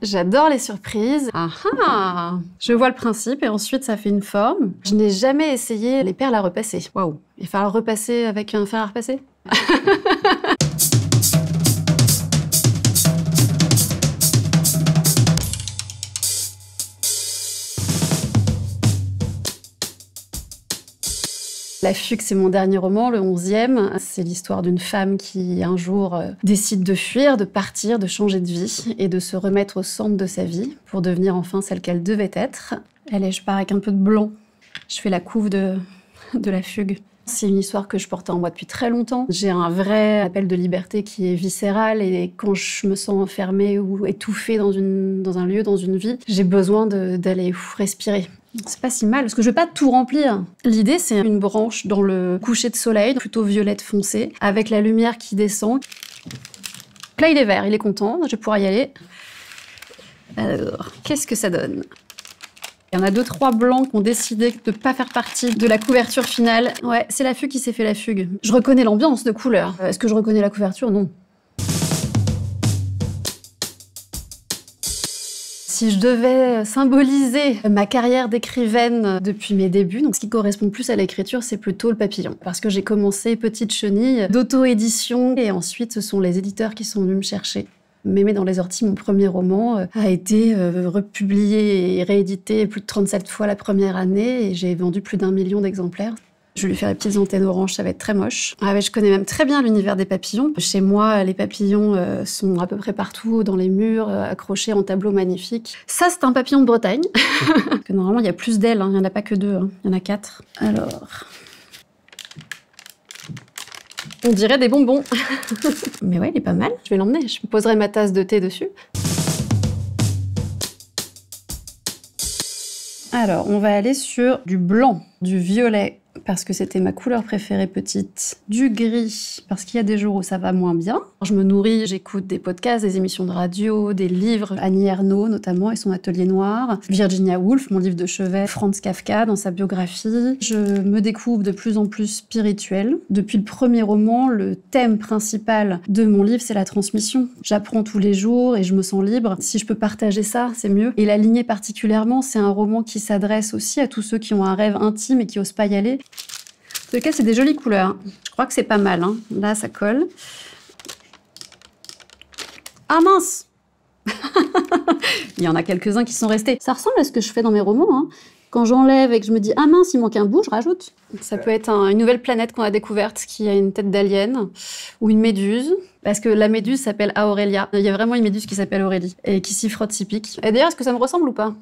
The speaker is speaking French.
J'adore les surprises. Ah ah! Je vois le principe et ensuite ça fait une forme. Je n'ai jamais essayé les perles à repasser. Waouh! Il va falloir repasser avec un fer à repasser? La Fugue, c'est mon dernier roman, le 11e. C'est l'histoire d'une femme qui, un jour, décide de fuir, de partir, de changer de vie et de se remettre au centre de sa vie pour devenir enfin celle qu'elle devait être. Allez, je pars avec un peu de blanc. Je fais la couve de La Fugue. C'est une histoire que je portais en moi depuis très longtemps. J'ai un vrai appel de liberté qui est viscéral et quand je me sens enfermée ou étouffée dans un lieu, dans une vie, j'ai besoin d'aller respirer. C'est pas si mal, parce que je vais pas tout remplir. L'idée, c'est une branche dans le coucher de soleil, plutôt violette foncée, avec la lumière qui descend. Là, il est vert, il est content, je vais pouvoir y aller. Alors, qu'est-ce que ça donne ? Il y en a 2-3 blancs qui ont décidé de ne pas faire partie de la couverture finale. Ouais, c'est La Fugue qui s'est fait La Fugue. Je reconnais l'ambiance de couleur. Est-ce que je reconnais la couverture ? Non. Si je devais symboliser ma carrière d'écrivaine depuis mes débuts, donc ce qui correspond plus à l'écriture, c'est plutôt le papillon. Parce que j'ai commencé petite chenille d'auto-édition et ensuite ce sont les éditeurs qui sont venus me chercher. Mémé dans les orties, mon premier roman, a été republié et réédité plus de 37 fois la première année et j'ai vendu plus d'1 million d'exemplaires. Je vais lui faire les petites antennes oranges, ça va être très moche. Ah ouais, je connais même très bien l'univers des papillons. Chez moi, les papillons sont à peu près partout, dans les murs, accrochés en tableaux magnifiques. Ça, c'est un papillon de Bretagne. Normalement, il y a plus d'ailes, hein. Il n'y en a pas que 2, hein. Il y en a 4. Alors... On dirait des bonbons. Mais ouais, il est pas mal. Je vais l'emmener. Je me poserai ma tasse de thé dessus. Alors, on va aller sur du blanc, du violet, parce que c'était ma couleur préférée petite, du gris, parce qu'il y a des jours où ça va moins bien. Je me nourris, j'écoute des podcasts, des émissions de radio, des livres, Annie Ernaux notamment et son Atelier Noir, Virginia Woolf, mon livre de chevet, Franz Kafka dans sa biographie. Je me découvre de plus en plus spirituelle. Depuis le premier roman, le thème principal de mon livre, c'est la transmission. J'apprends tous les jours et je me sens libre. Si je peux partager ça, c'est mieux. Et La Lignée particulièrement, c'est un roman qui s'adresse aussi à tous ceux qui ont un rêve intime et qui osent pas y aller. En tout cas, c'est des jolies couleurs. Je crois que c'est pas mal, hein. Là, ça colle. Ah mince! Il y en a quelques-uns qui sont restés. Ça ressemble à ce que je fais dans mes romans, hein. Quand j'enlève et que je me dis « Ah mince, il manque un bout », je rajoute. Ça peut être une nouvelle planète qu'on a découverte qui a une tête d'alien ou une méduse. Parce que la méduse s'appelle Aurelia. Il y a vraiment une méduse qui s'appelle Aurélie et qui s'y frotte, s'y pique. Et d'ailleurs, est-ce que ça me ressemble ou pas ?